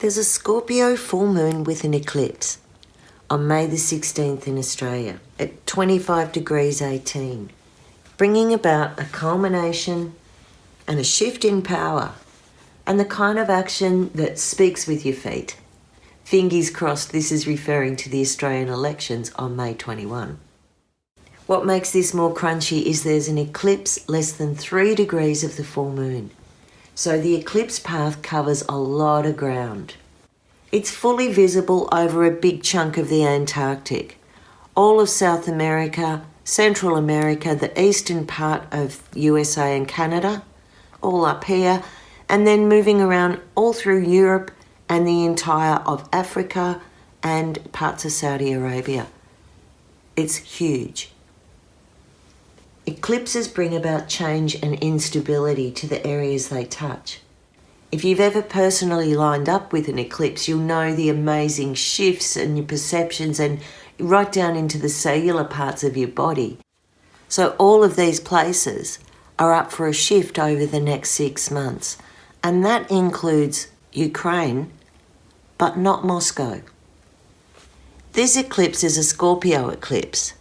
There's a Scorpio full moon with an eclipse on May the 16th in Australia at 25 degrees 18, bringing about a culmination and a shift in power and the kind of action that speaks with your feet. Fingers crossed this is referring to the Australian elections on May 21. What makes this more crunchy is there's an eclipse less than 3 degrees of the full moon. So the eclipse path covers a lot of ground. It's fully visible over a big chunk of the Antarctic, all of South America, Central America, the eastern part of USA and Canada, all up here, and then moving around all through Europe and the entire of Africa and parts of Saudi Arabia. It's huge. Eclipses bring about change and instability to the areas they touch. If you've ever personally lined up with an eclipse, you'll know the amazing shifts in your perceptions and right down into the cellular parts of your body. So all of these places are up for a shift over the next 6 months. And that includes Ukraine, but not Moscow. This eclipse is a Scorpio eclipse,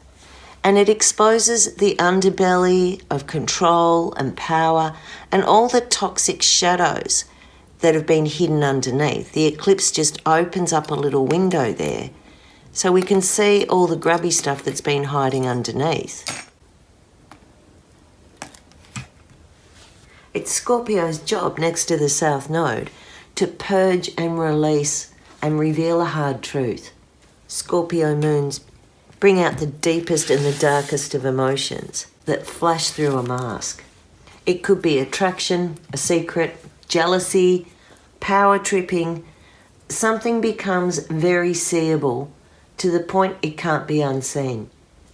and it exposes the underbelly of control and power and all the toxic shadows that have been hidden underneath. The eclipse just opens up a little window there so we can see all the grubby stuff that's been hiding underneath. It's Scorpio's job next to the South Node to purge and release and reveal a hard truth. Scorpio moons bring out the deepest and the darkest of emotions that flash through a mask. It could be attraction, a secret, jealousy, power tripping. Something becomes very seeable to the point it can't be unseen.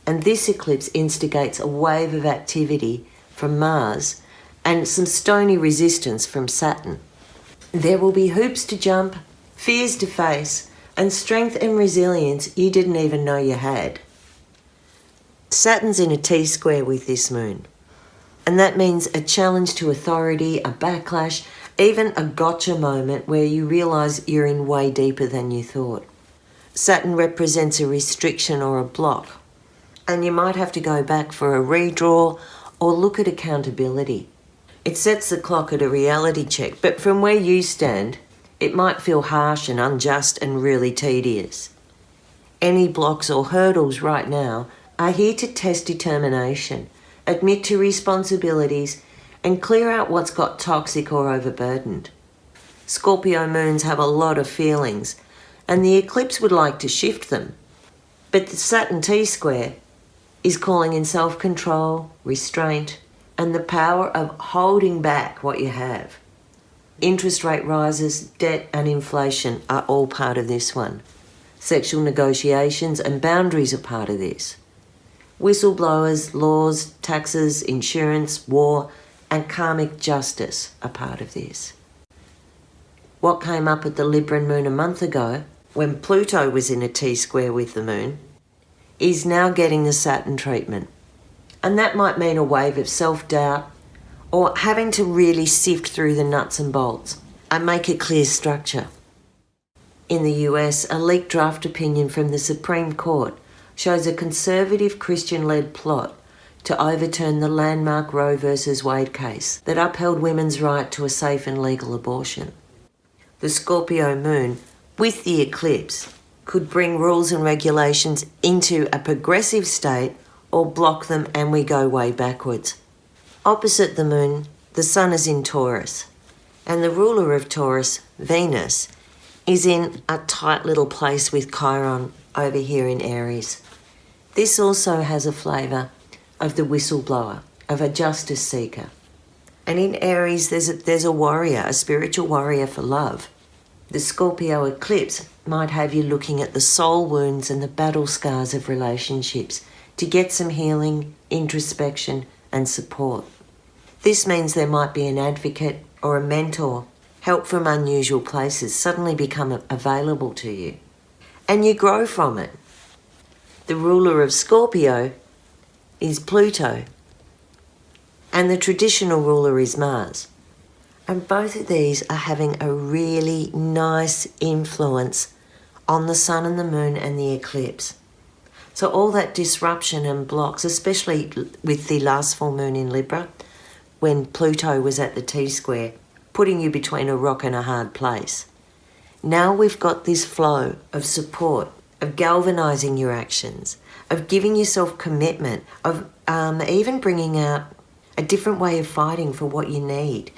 And this eclipse instigates a wave of activity from Mars and some stony resistance from Saturn. There will be hoops to jump, fears to face, and strength and resilience you didn't even know you had. Saturn's in a T-square with this moon, and that means a challenge to authority, a backlash, even a gotcha moment where you realise you're in way deeper than you thought. Saturn represents a restriction or a block, and you might have to go back for a redraw or look at accountability. It sets the clock at a reality check, but from where you stand, it might feel harsh and unjust and really tedious. Any blocks or hurdles right now are here to test determination, admit to responsibilities, and clear out what's got toxic or overburdened. Scorpio moons have a lot of feelings, and the eclipse would like to shift them. But the Saturn T-square is calling in self-control, restraint, and the power of holding back what you have. Interest rate rises, debt and inflation are all part of this one. Sexual negotiations and boundaries are part of this. Whistleblowers, laws, taxes, insurance, war and karmic justice are part of this. What came up at the Libran moon a month ago, when Pluto was in a T-square with the moon, is now getting the Saturn treatment. And that might mean a wave of self-doubt or having to really sift through the nuts and bolts and make a clear structure. In the US, a leaked draft opinion from the Supreme Court shows a conservative Christian-led plot to overturn the landmark Roe v. Wade case that upheld women's right to a safe and legal abortion. The Scorpio moon, with the eclipse, could bring rules and regulations into a progressive state or block them and we go way backwards. Opposite the moon, the sun is in Taurus, and the ruler of Taurus, Venus, is in a tight little place with Chiron over here in Aries. This also has a flavour of the whistleblower, of a justice seeker. And in Aries, there's a warrior, a spiritual warrior for love. The Scorpio eclipse might have you looking at the soul wounds and the battle scars of relationships to get some healing, introspection and support. This means there might be an advocate or a mentor, help from unusual places suddenly become available to you. And you grow from it. The ruler of Scorpio is Pluto, and the traditional ruler is Mars. And both of these are having a really nice influence on the sun and the moon and the eclipse. So all that disruption and blocks, especially with the last full moon in Libra, when Pluto was at the T-square, putting you between a rock and a hard place. Now we've got this flow of support, of galvanizing your actions, of giving yourself commitment, of even bringing out a different way of fighting for what you need.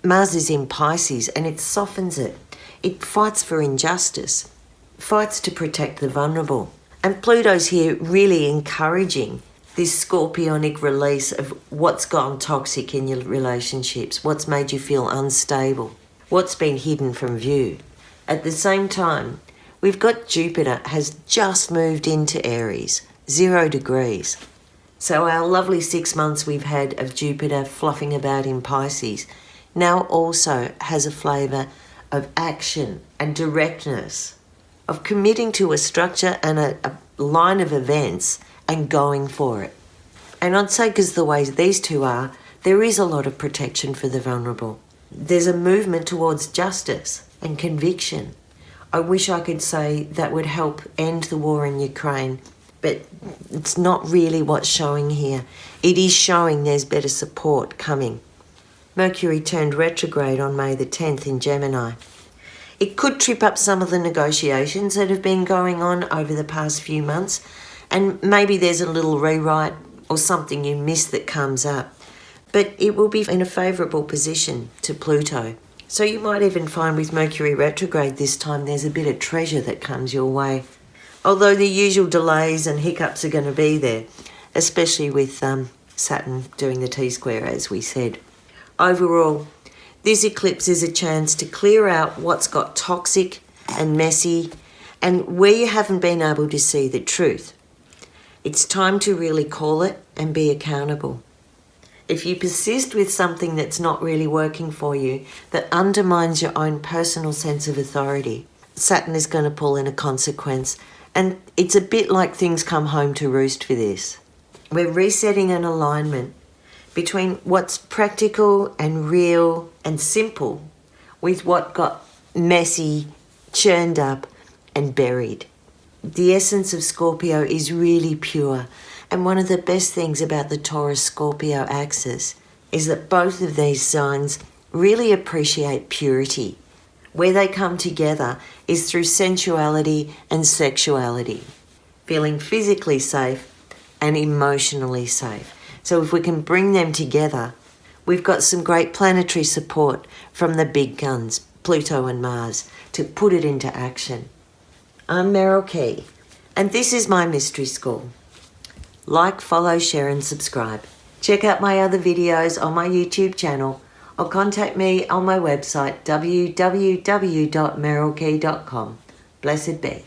Mars is in Pisces and it softens it. It fights for injustice, fights to protect the vulnerable. And Pluto's here really encouraging this scorpionic release of what's gone toxic in your relationships, what's made you feel unstable, what's been hidden from view. At the same time, we've got Jupiter has just moved into Aries, 0 degrees. So our lovely 6 months we've had of Jupiter fluffing about in Pisces now also has a flavour of action and directness, of committing to a structure and a line of events and going for it. And I'd say because the way these two are, there is a lot of protection for the vulnerable. There's a movement towards justice and conviction. I wish I could say that would help end the war in Ukraine, but it's not really what's showing here. It is showing there's better support coming. Mercury turned retrograde on May the 10th in Gemini. It could trip up some of the negotiations that have been going on over the past few months, and maybe there's a little rewrite or something you missed that comes up. But it will be in a favourable position to Pluto. So you might even find with Mercury retrograde this time there's a bit of treasure that comes your way. Although the usual delays and hiccups are going to be there, especially with Saturn doing the T-square, as we said. Overall, this eclipse is a chance to clear out what's got toxic and messy and where you haven't been able to see the truth. It's time to really call it and be accountable. If you persist with something that's not really working for you, that undermines your own personal sense of authority, Saturn is going to pull in a consequence. And it's a bit like things come home to roost for this. We're resetting an alignment between what's practical and real and simple with what got messy, churned up and buried. The essence of Scorpio is really pure, and one of the best things about the Taurus-Scorpio axis is that both of these signs really appreciate purity. Where they come together is through sensuality and sexuality, feeling physically safe and emotionally safe. So if we can bring them together, we've got some great planetary support from the big guns, Pluto and Mars, to put it into action. I'm Meryl Key, and this is my Mystery School. Like, follow, share and subscribe. Check out my other videos on my YouTube channel or contact me on my website www.merylkey.com. Blessed be.